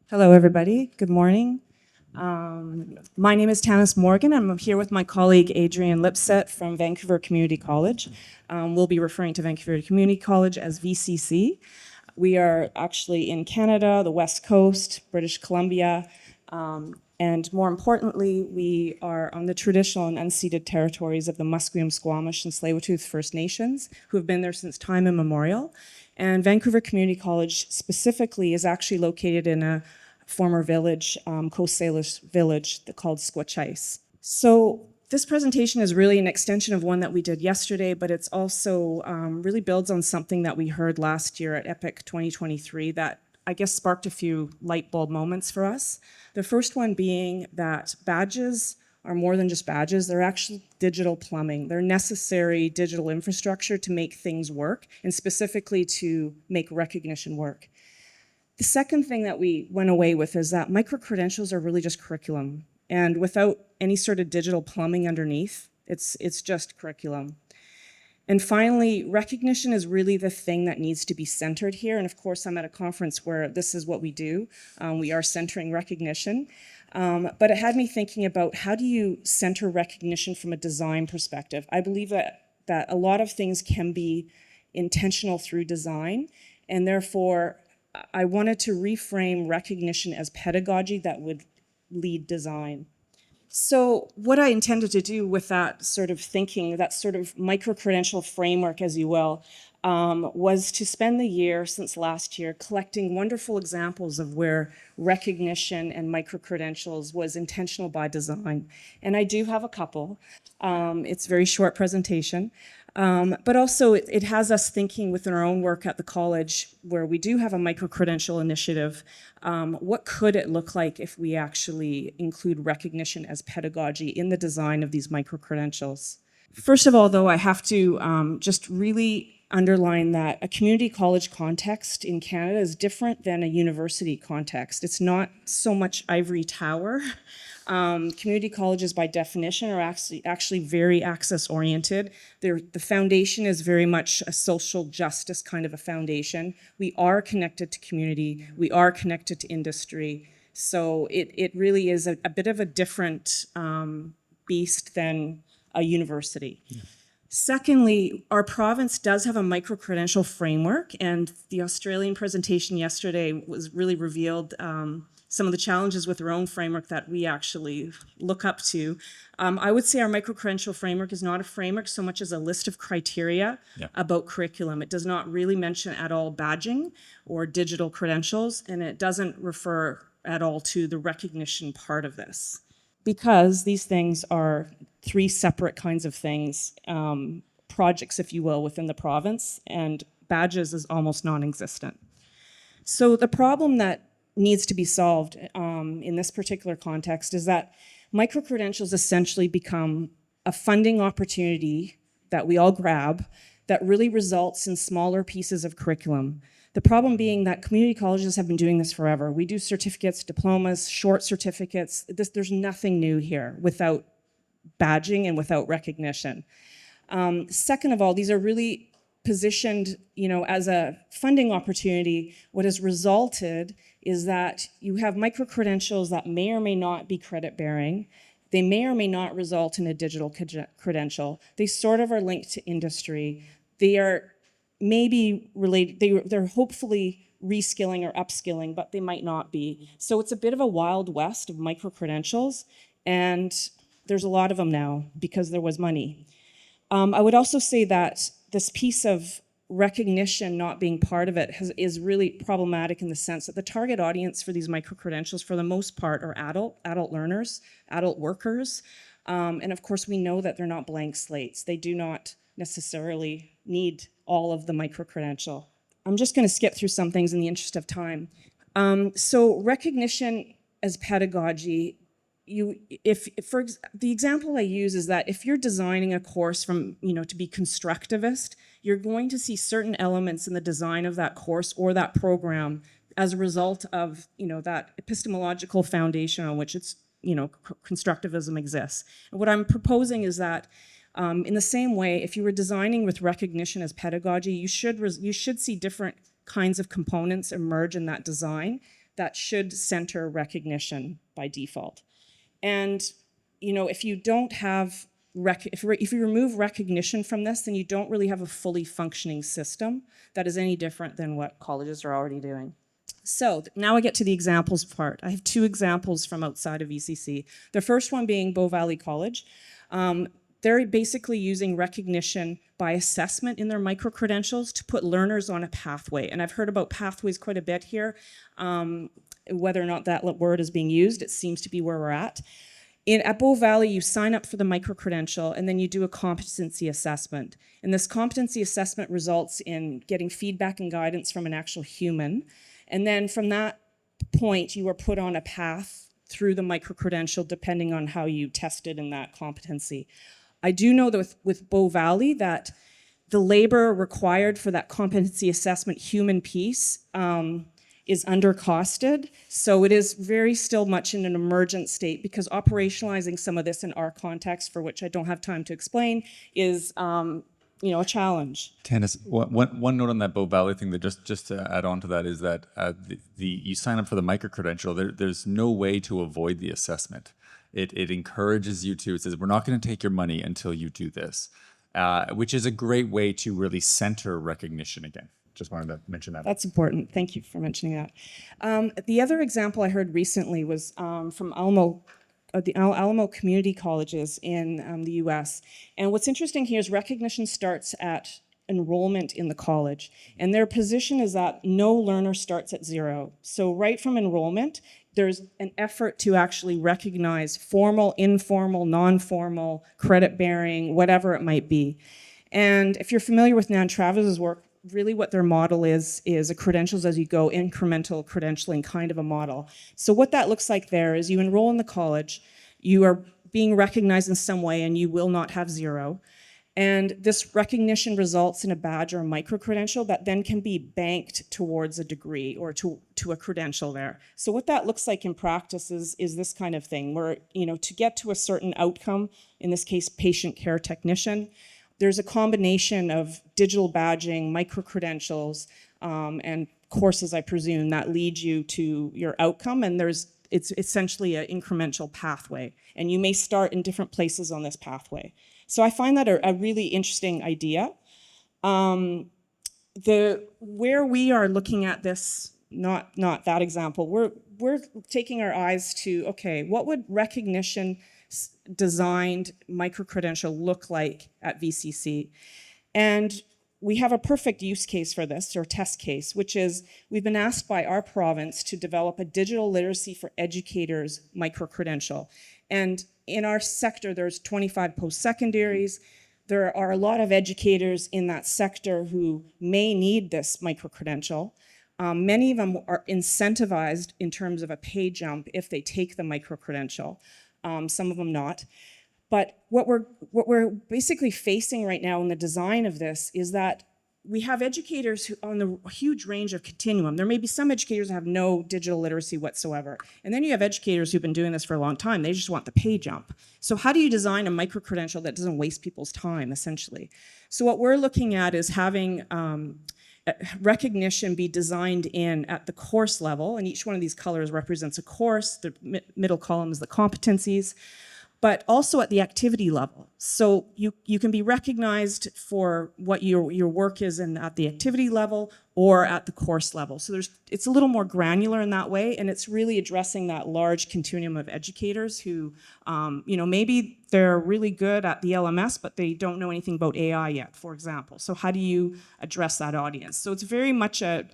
Hello, everybody. Good morning. My name is Tannis Morgan. I'm here with my colleague Adrian Lipsett from Vancouver Community College. We'll be referring to Vancouver Community College as VCC. We are actually in Canada, the West Coast, British Columbia, and more importantly, we are on the traditional and unceded territories of the Musqueam, Squamish, and Tsleil-Waututh First Nations, who have been there since time immemorial. And Vancouver Community College specifically is actually located in a former village, Coast Salish village called Squatchis. So this presentation is really an extension of one that we did yesterday, but it's also really builds on something that we heard last year at ePIC 2023 that I guess sparked a few light bulb moments for us. The first one being that badges are more than just badges. They're actually digital plumbing. They're necessary digital infrastructure to make things work, and specifically to make recognition work. The second thing that we went away with is that micro-credentials are really just curriculum. And without any sort of digital plumbing underneath, it's just curriculum. And finally, recognition is really the thing that needs to be centered here. And of course, I'm at a conference where this is what we do. We are centering recognition. But it had me thinking about how do you center recognition from a design perspective? I believe that a lot of things can be intentional through design, and therefore, I wanted to reframe recognition as pedagogy that would lead design. So what I intended to do with that sort of thinking, that sort of micro-credential framework, as you will, was to spend the year since last year collecting wonderful examples of where recognition and micro-credentials was intentional by design. And I do have a couple. It's a very short presentation. But also it has us thinking within our own work at the college where we do have a micro-credential initiative. What could it look like if we actually include recognition as pedagogy in the design of these micro-credentials? First of all, though, I have to just really underline that a community college context in Canada is different than a university context. It's not so much ivory tower. Community colleges, by definition, are actually very access-oriented. The foundation is very much a social justice kind of a foundation. We are connected to community. We are connected to industry. So it really is a bit of a different beast than a university. Yeah. Secondly, our province does have a micro-credential framework, and the Australian presentation yesterday was really revealed some of the challenges with our own framework that we actually look up to. I would say our micro-credential framework is not a framework so much as a list of criteria about curriculum. It does not really mention at all badging or digital credentials, and it doesn't refer at all to the recognition part of this. Because these things are three separate kinds of things, projects, if you will, within the province, and badges is almost non-existent. So the problem that needs to be solved in this particular context is that micro-credentials essentially become a funding opportunity that we all grab that really results in smaller pieces of curriculum. The problem being that community colleges have been doing this forever. We do certificates, diplomas, short certificates. There's nothing new here without badging and without recognition. Second of all, these are really positioned, as a funding opportunity. What has resulted is that you have micro-credentials that may or may not be credit-bearing. They may or may not result in a digital credential. They sort of are linked to industry. They are maybe related, they're hopefully reskilling or upskilling, but they might not be. So it's a bit of a wild west of micro-credentials, and there's a lot of them now because there was money. I would also say that this piece of recognition not being part of it is really problematic in the sense that the target audience for these micro-credentials for the most part are adult learners, adult workers, and of course we know that they're not blank slates. They do not necessarily need all of the micro-credential. I'm just going to skip through some things in the interest of time. So recognition as pedagogy, the example I use is that if you're designing a course from, to be constructivist, you're going to see certain elements in the design of that course or that program as a result of, that epistemological foundation on which it's, constructivism exists. And what I'm proposing is that in the same way, if you were designing with recognition as pedagogy, you should see different kinds of components emerge in that design that should center recognition by default. And, you know, if you don't have, if you remove recognition from this, then you don't really have a fully functioning system that is any different than what colleges are already doing. So now I get to the examples part. I have two examples from outside of VCC. The first one being Bow Valley College. They're basically using recognition by assessment in their micro-credentials to put learners on a pathway. And I've heard about pathways quite a bit here. Whether or not that word is being used, it seems to be where we're at. At Bow Valley, you sign up for the micro-credential and then you do a competency assessment. And this competency assessment results in getting feedback and guidance from an actual human. And then from that point, you are put on a path through the micro-credential depending on how you tested in that competency. I do know that with Bow Valley that the labor required for that competency assessment human piece is undercosted. So it is very still much in an emergent state because operationalizing some of this in our context, for which I don't have time to explain, is you know, a challenge. Tannis, one note on that Bow Valley thing that just to add on to that is that you sign up for the micro-credential, there's no way to avoid the assessment. It encourages you to, it says, we're not going to take your money until you do this, which is a great way to really center recognition again. Just wanted to mention that. That's important. Thank you for mentioning that. The other example I heard recently was from the Alamo community colleges in the US. And what's interesting here is recognition starts at enrollment in the college. And their position is that no learner starts at zero. So right from enrollment, there's an effort to actually recognize formal, informal, non-formal, credit-bearing, whatever it might be. And if you're familiar with Nan Travis's work, really what their model is a credentials as you go, incremental credentialing kind of a model. So what that looks like there is you enroll in the college, you are being recognized in some way and you will not have zero. And this recognition results in a badge or a micro-credential that then can be banked towards a degree or to a credential there. So what that looks like in practice is this kind of thing where, you know, to get to a certain outcome, in this case, patient care technician, there's a combination of digital badging, micro-credentials, and courses, I presume, that lead you to your outcome. And it's essentially an incremental pathway. And you may start in different places on this pathway. So I find that a really interesting idea. Where we are looking at this, not that example, we're taking our eyes to, okay, what would recognition designed micro-credential look like at VCC? And we have a perfect use case for this, or test case, which is we've been asked by our province to develop a digital literacy for educators micro-credential. And in our sector, there's 25 post-secondaries. There are a lot of educators in that sector who may need this micro-credential. Many of them are incentivized in terms of a pay jump if they take the micro-credential. Some of them not. But what we're basically facing right now in the design of this is that we have educators who on the huge range of continuum. There may be some educators that have no digital literacy whatsoever. And then you have educators who've been doing this for a long time. They just want the pay jump. So how do you design a micro-credential that doesn't waste people's time, essentially? So what we're looking at is having recognition be designed in at the course level, and each one of these colors represents a course. The middle column is the competencies, but also at the activity level. So you can be recognized for what your work is at the activity level or at the course level. So it's a little more granular in that way, and it's really addressing that large continuum of educators who, maybe they're really good at the LMS, but they don't know anything about AI yet, for example. So how do you address that audience? So it's very much a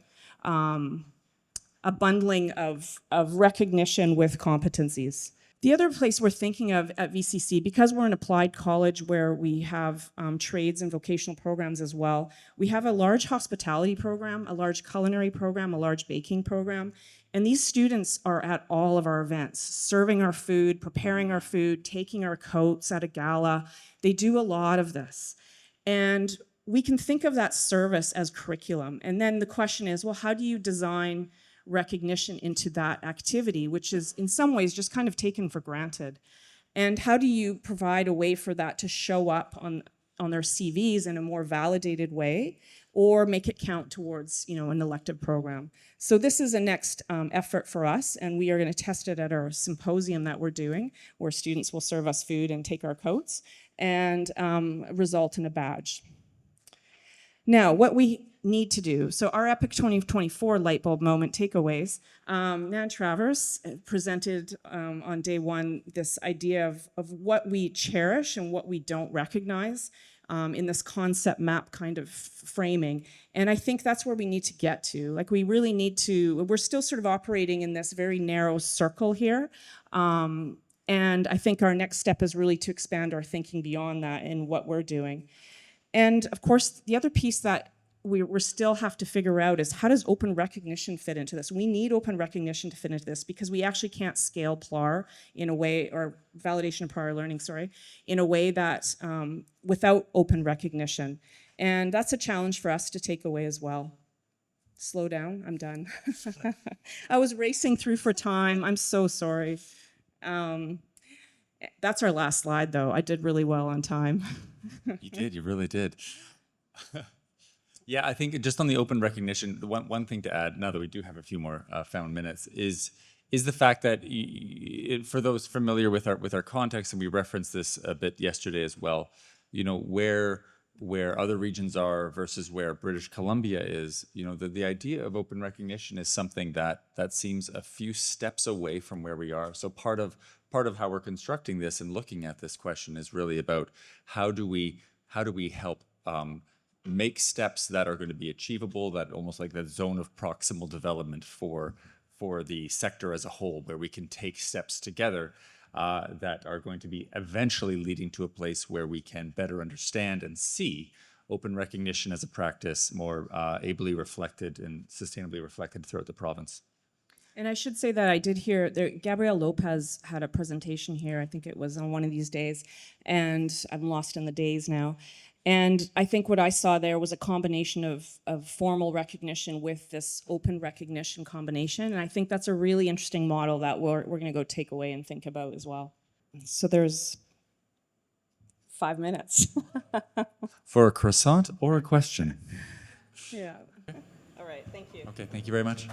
bundling of recognition with competencies. The other place we're thinking of at VCC, because we're an applied college where we have trades and vocational programs as well, we have a large hospitality program, a large culinary program, a large baking program, and these students are at all of our events, serving our food, preparing our food, taking our coats at a gala. They do a lot of this. And we can think of that service as curriculum. And then the question is, well, how do you design recognition into that activity, which is in some ways just kind of taken for granted? And how do you provide a way for that to show up on their CVs in a more validated way, or make it count towards, an elective program. So this is a next effort for us, and we are going to test it at our symposium that we're doing, where students will serve us food and take our coats, and result in a badge. Now, what we need to do, so our EPIC 2024 lightbulb moment takeaways, Nan Travers presented on day one this idea of what we cherish and what we don't recognize in this concept map kind of framing. And I think that's where we need to get to. Like, we really need to, we're still sort of operating in this very narrow circle here. And I think our next step is really to expand our thinking beyond that in what we're doing. And of course, the other piece that we still have to figure out is, how does open recognition fit into this? We need open recognition to fit into this, because we actually can't scale PLAR in a way, or validation of prior learning, sorry, in a way that without open recognition. And that's a challenge for us to take away as well. Slow down, I'm done. I was racing through for time, I'm so sorry. That's our last slide though. I did really well on time. You did, you really did. Yeah, I think just on the open recognition, the one thing to add, now that we do have a few more found minutes, is the fact that for those familiar with our context, and we referenced this a bit yesterday as well, where other regions are versus where British Columbia is, the idea of open recognition is something that seems a few steps away from where we are. So part of how we're constructing this and looking at this question is really about how do we help make steps that are going to be achievable, that almost like that zone of proximal development for the sector as a whole, where we can take steps together that are going to be eventually leading to a place where we can better understand and see open recognition as a practice more ably reflected and sustainably reflected throughout the province. And I should say that I did hear Gabrielle Lopez had a presentation here. I think it was on one of these days, and I'm lost in the days now. And I think what I saw there was a combination of formal recognition with this open recognition combination. And I think that's a really interesting model that we're going to go take away and think about as well. So there's 5 minutes. For a croissant or a question? Yeah. All right, thank you. Okay, thank you very much.